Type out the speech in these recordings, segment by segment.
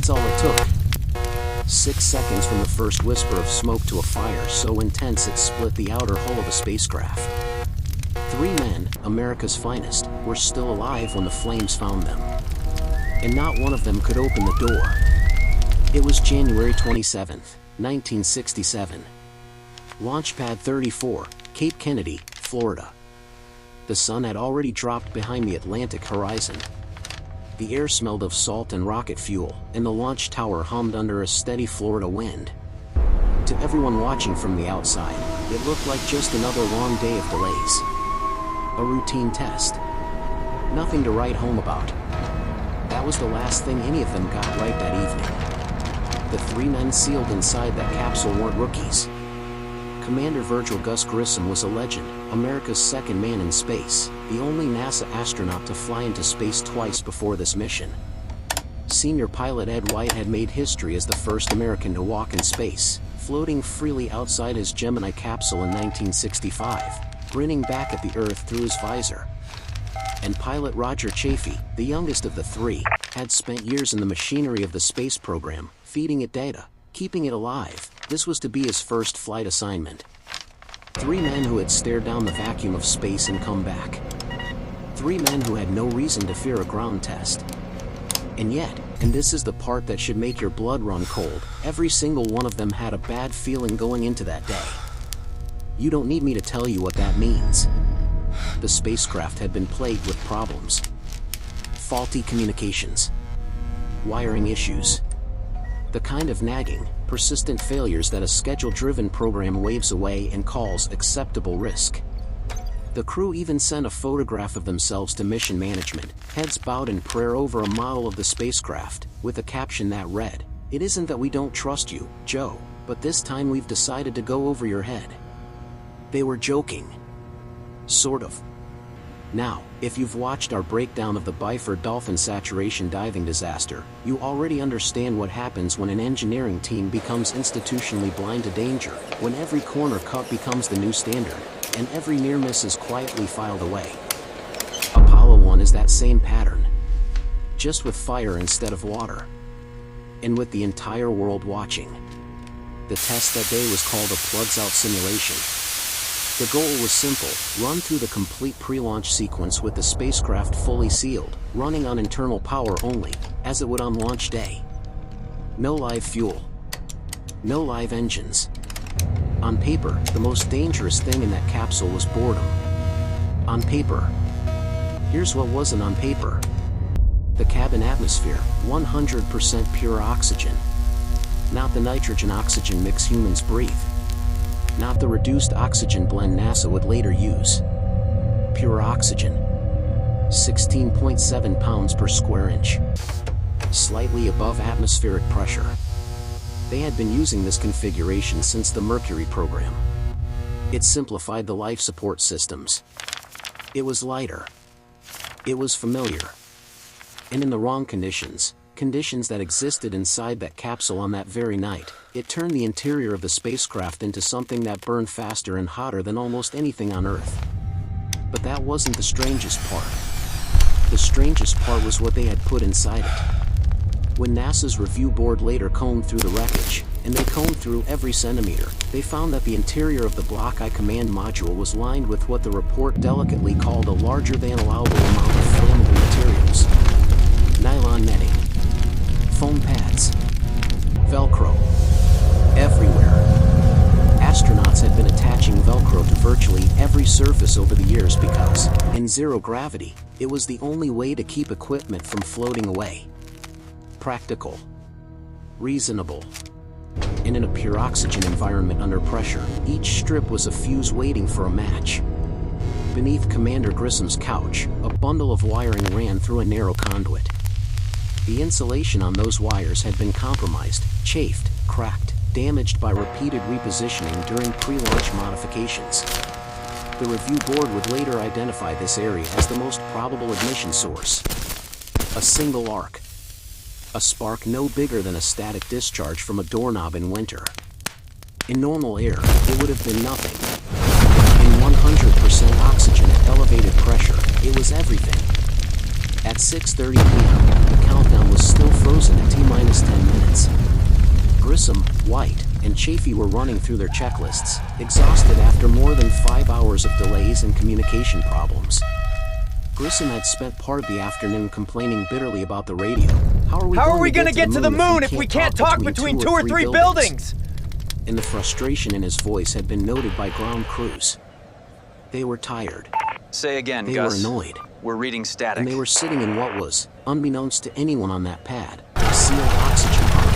That's all it took. 6 seconds from the first whisper of smoke to a fire so intense it split the outer hull of a spacecraft. 3 men, America's finest, were still alive when the flames found them. And not one of them could open the door. It was January 27, 1967. Launchpad 34, Cape Kennedy, Florida. The sun had already dropped behind the Atlantic horizon. The air smelled of salt and rocket fuel, and the launch tower hummed under a steady Florida wind. To everyone watching from the outside, it looked like just another long day of delays. A routine test. Nothing to write home about. That was the last thing any of them got right that evening. The 3 men sealed inside that capsule weren't rookies. Commander Virgil Gus Grissom was a legend, America's second man in space, the only NASA astronaut to fly into space twice before this mission. Senior pilot Ed White had made history as the first American to walk in space, floating freely outside his Gemini capsule in 1965, grinning back at the Earth through his visor. And pilot Roger Chaffee, the youngest of the 3, had spent years in the machinery of the space program, feeding it data, keeping it alive. This was to be his first flight assignment. 3 men who had stared down the vacuum of space and come back. 3 men who had no reason to fear a ground test. And yet, and this is the part that should make your blood run cold, every single one of them had a bad feeling going into that day. You don't need me to tell you what that means. The spacecraft had been plagued with problems. Faulty communications. Wiring issues. The kind of nagging, persistent failures that a schedule-driven program waves away and calls acceptable risk. The crew even sent a photograph of themselves to mission management, heads bowed in prayer over a model of the spacecraft, with a caption that read, "It isn't that we don't trust you, Joe, but this time we've decided to go over your head." They were joking. Sort of. Now, if you've watched our breakdown of the Byford dolphin saturation diving disaster, you already understand what happens when an engineering team becomes institutionally blind to danger, when every corner cut becomes the new standard, and every near miss is quietly filed away. Apollo 1 is that same pattern. Just with fire instead of water. And with the entire world watching. The test that day was called a plugs-out simulation. The goal was simple, run through the complete pre-launch sequence with the spacecraft fully sealed, running on internal power only, as it would on launch day. No live fuel. No live engines. On paper, the most dangerous thing in that capsule was boredom. On paper. Here's what wasn't on paper. The cabin atmosphere, 100% pure oxygen. Not the nitrogen-oxygen mix humans breathe. Not the reduced oxygen blend NASA would later use. Pure oxygen. 16.7 pounds per square inch. Slightly above atmospheric pressure. They had been using this configuration since the Mercury program. It simplified the life support systems. It was lighter. It was familiar. And in the wrong conditions that existed inside that capsule on that very night, it turned the interior of the spacecraft into something that burned faster and hotter than almost anything on Earth. But that wasn't the strangest part. The strangest part was what they had put inside it. When NASA's review board later combed through the wreckage, and they combed through every centimeter, they found that the interior of the Block I command module was lined with what the report delicately called a larger than allowable amount of flammable materials. Nylon netting. Foam pads. Velcro. Everywhere. Astronauts had been attaching Velcro to virtually every surface over the years because, in zero gravity, it was the only way to keep equipment from floating away. Practical. Reasonable. And in a pure oxygen environment under pressure, each strip was a fuse waiting for a match. Beneath Commander Grissom's couch, a bundle of wiring ran through a narrow conduit. The insulation on those wires had been compromised, chafed, cracked, damaged by repeated repositioning during pre-launch modifications. The review board would later identify this area as the most probable ignition source. A single arc. A spark no bigger than a static discharge from a doorknob in winter. In normal air, it would have been nothing. In 100% oxygen at elevated pressure, it was everything. At 6:30 p.m., the countdown countdown was still frozen at T-minus 10 minutes. Grissom, White, and Chaffee were running through their checklists, exhausted after more than 5 hours of delays and communication problems. Grissom had spent part of the afternoon complaining bitterly about the radio. How are we going to get to the moon if we can't talk between two or three buildings? And the frustration in his voice had been noted by ground crews. They were tired. Say again, Gus. They were annoyed. We're reading static. And they were sitting in what was, unbeknownst to anyone on that pad, a sealed oxygen pump.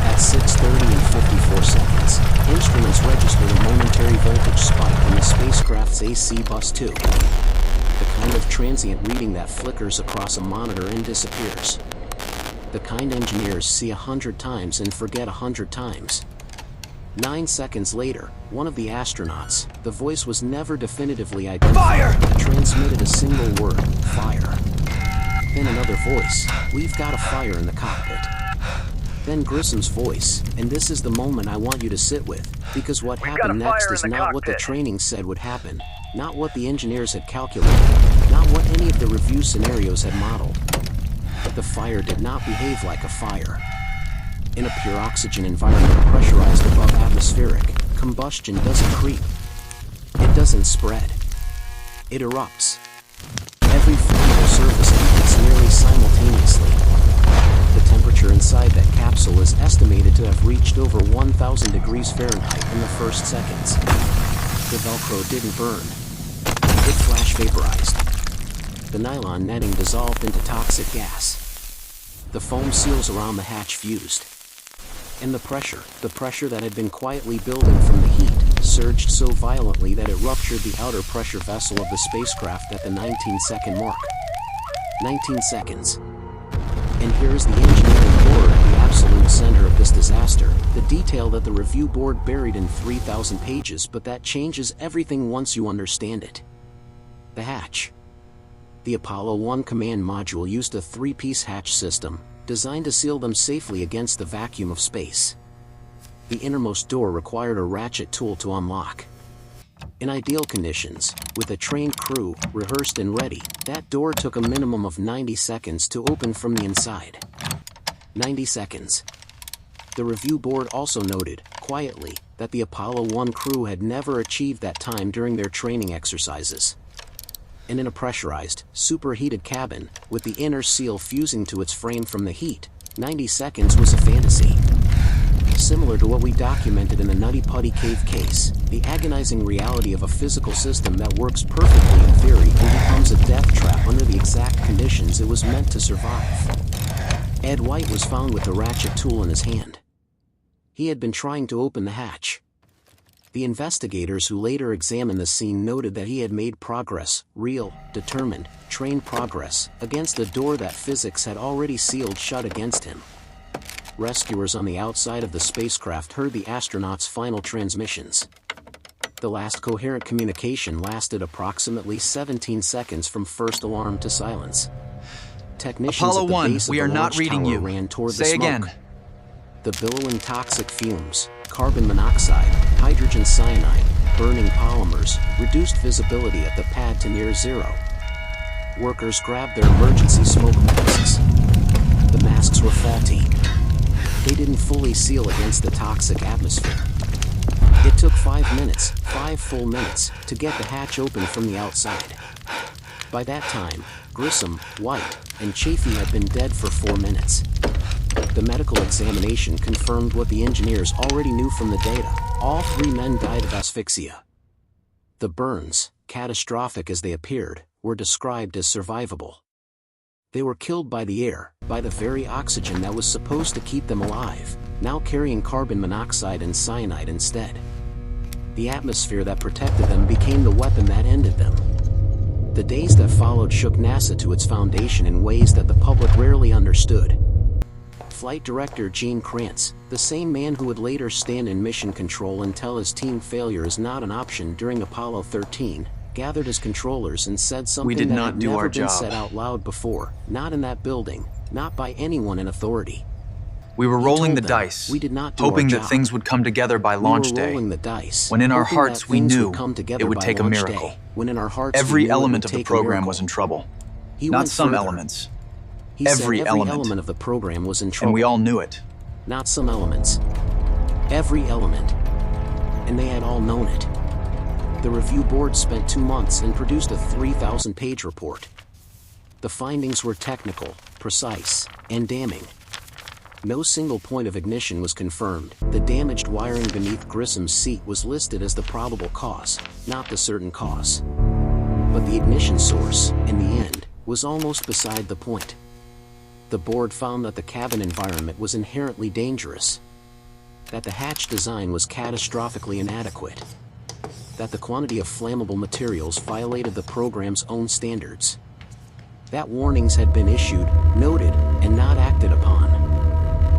At 6:30 and 54 seconds, instruments registered a momentary voltage spike in the spacecraft's AC bus 2. The kind of transient reading that flickers across a monitor and disappears. The kind engineers see 100 times and forget 100 times. 9 seconds later, one of the astronauts, the voice was never definitively identified, transmitted a single word, fire. Then another voice, we've got a fire in the cockpit. Then Grissom's voice, and this is the moment I want you to sit with, because what happened next is not what the training said would happen, not what the engineers had calculated, not what any of the review scenarios had modeled. But the fire did not behave like a fire. In a pure oxygen environment pressurized above atmospheric, combustion doesn't creep. It doesn't spread. It erupts. Every flammable surface ignites nearly simultaneously. The temperature inside that capsule is estimated to have reached over 1,000 degrees Fahrenheit in the first seconds. The Velcro didn't burn. It flash vaporized. The nylon netting dissolved into toxic gas. The foam seals around the hatch fused. And the pressure that had been quietly building from the heat, surged so violently that it ruptured the outer pressure vessel of the spacecraft at the 19-second mark. 19 seconds. And here's the engineering horror at the absolute center of this disaster, the detail that the review board buried in 3,000 pages, but that changes everything once you understand it. The hatch. The Apollo 1 command module used a 3-piece hatch system, designed to seal them safely against the vacuum of space. The innermost door required a ratchet tool to unlock. In ideal conditions, with a trained crew, rehearsed and ready, that door took a minimum of 90 seconds to open from the inside. 90 seconds. The review board also noted, quietly, that the Apollo 1 crew had never achieved that time during their training exercises. And in a pressurized, superheated cabin, with the inner seal fusing to its frame from the heat, 90 seconds was a fantasy. Similar to what we documented in the Nutty Putty Cave case, the agonizing reality of a physical system that works perfectly in theory and becomes a death trap under the exact conditions it was meant to survive. Ed White was found with the ratchet tool in his hand. He had been trying to open the hatch. The investigators who later examined the scene noted that he had made progress, real, determined, trained progress, against a door that physics had already sealed shut against him. Rescuers on the outside of the spacecraft heard the astronauts' final transmissions. The last coherent communication lasted approximately 17 seconds from first alarm to silence. Technicians Apollo at the 1, base we of are the not launch reading tower you. ran toward the Say smoke. again. The billowing toxic fumes, carbon monoxide, hydrogen cyanide, burning polymers, reduced visibility at the pad to near zero. Workers grabbed their emergency smoke masks. The masks were faulty. They didn't fully seal against the toxic atmosphere. It took 5 minutes, 5 full minutes, to get the hatch open from the outside. By that time, Grissom, White, and Chaffee had been dead for 4 minutes. The medical examination confirmed what the engineers already knew from the data. All 3 men died of asphyxia. The burns, catastrophic as they appeared, were described as survivable. They were killed by the air, by the very oxygen that was supposed to keep them alive, now carrying carbon monoxide and cyanide instead. The atmosphere that protected them became the weapon that ended them. The days that followed shook NASA to its foundation in ways that the public rarely understood. Flight Director Gene Kranz, the same man who would later stand in mission control and tell his team failure is not an option during Apollo 13, gathered his controllers and said something that had never been said out loud before, not in that building, not by anyone in authority. We were rolling the dice, hoping that things would come together by launch day, when in our hearts we knew it would take a miracle. Every element of the program was in trouble. Not some elements, He said every element of the program was in trouble. And we all knew it. Not some elements. Every element. And they had all known it. The review board spent 2 months and produced a 3,000-page report. The findings were technical, precise, and damning. No single point of ignition was confirmed. The damaged wiring beneath Grissom's seat was listed as the probable cause, not the certain cause. But the ignition source, in the end, was almost beside the point. The board found that the cabin environment was inherently dangerous, that the hatch design was catastrophically inadequate, that the quantity of flammable materials violated the program's own standards, that warnings had been issued, noted, and not acted upon,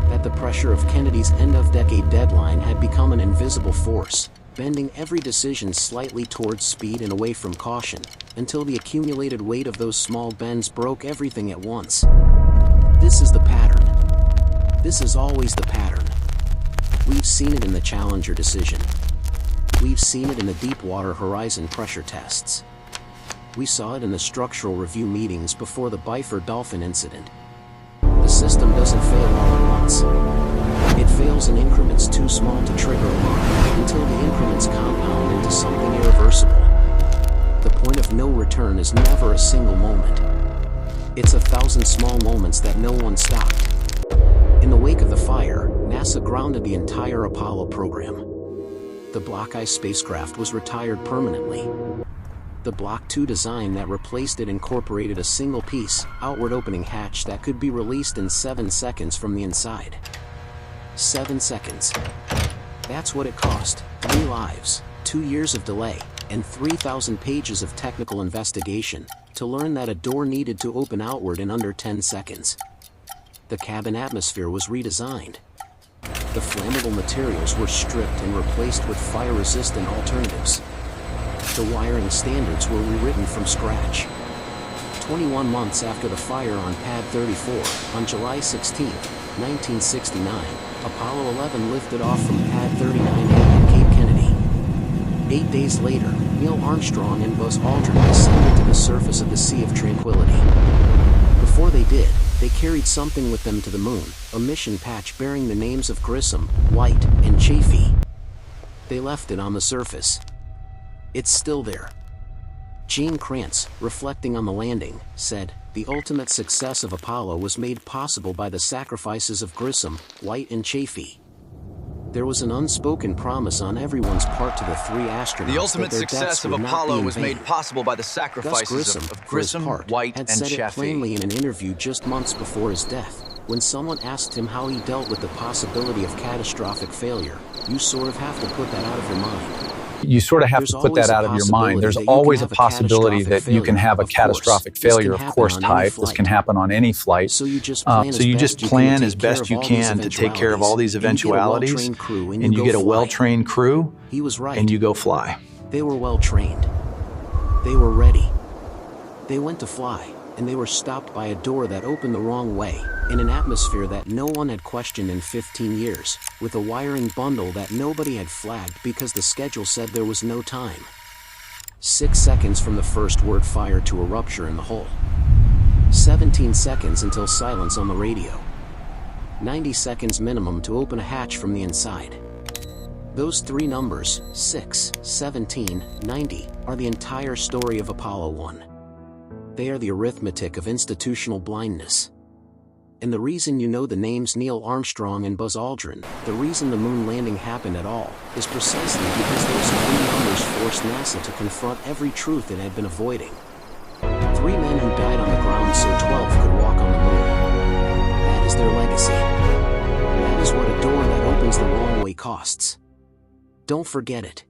that the pressure of Kennedy's end-of-decade deadline had become an invisible force, bending every decision slightly towards speed and away from caution, until the accumulated weight of those small bends broke everything at once. This is the pattern. This is always the pattern. We've seen it in the Challenger decision. We've seen it in the Deepwater Horizon pressure tests. We saw it in the structural review meetings before the Byford Dolphin incident. The system doesn't fail all at once. It fails in increments too small to trigger alarm, until the increments compound into something irreversible. The point of no return is never a single moment. It's 1,000 small moments that no one stopped. In the wake of the fire, NASA grounded the entire Apollo program. The Block I spacecraft was retired permanently. The Block II design that replaced it incorporated a single-piece, outward-opening hatch that could be released in 7 seconds from the inside. 7 seconds. That's what it cost. 3 lives, 2 years of delay, and 3,000 pages of technical investigation to learn that a door needed to open outward in under 10 seconds. The cabin atmosphere was redesigned. The flammable materials were stripped and replaced with fire-resistant alternatives. The wiring standards were rewritten from scratch. 21 months after the fire on Pad 34, on July 16, 1969, Apollo 11 lifted off from Pad 39A at Cape Kennedy. 8 days later, Neil Armstrong and Buzz Aldrin descended to the surface of the Sea of Tranquility. Before they did, they carried something with them to the moon, a mission patch bearing the names of Grissom, White, and Chaffee. They left it on the surface. It's still there. Gene Kranz, reflecting on the landing, said, "The ultimate success of Apollo was made possible by the sacrifices of Grissom, White, and Chaffee." There was an unspoken promise on everyone's part to the 3 astronauts. The ultimate success of Apollo was made possible by the sacrifices of Grissom, White, and said Chaffee. It plainly in an interview just months before his death, when someone asked him how he dealt with the possibility of catastrophic failure. You sort of have to put that out of your mind. You sort of have to put that out of your mind. There's always a possibility that you can have a catastrophic failure of course type. This can happen on any flight. So you just plan as best you can to take care of all these eventualities, and you get a well-trained crew, He was right. and you go fly. They were well trained. They were ready. They went to fly, and they were stopped by a door that opened the wrong way, in an atmosphere that no one had questioned in 15 years, with a wiring bundle that nobody had flagged because the schedule said there was no time. 6 seconds from the first word fire to a rupture in the hull. 17 seconds until silence on the radio. 90 seconds minimum to open a hatch from the inside. Those 3 numbers, 6, 17, 90, are the entire story of Apollo 1. They are the arithmetic of institutional blindness. And the reason you know the names Neil Armstrong and Buzz Aldrin, the reason the moon landing happened at all, is precisely because those 3 numbers forced NASA to confront every truth it had been avoiding. 3 men who died on the ground so 12 could walk on the moon. That is their legacy. That is what a door that opens the wrong way costs. Don't forget it.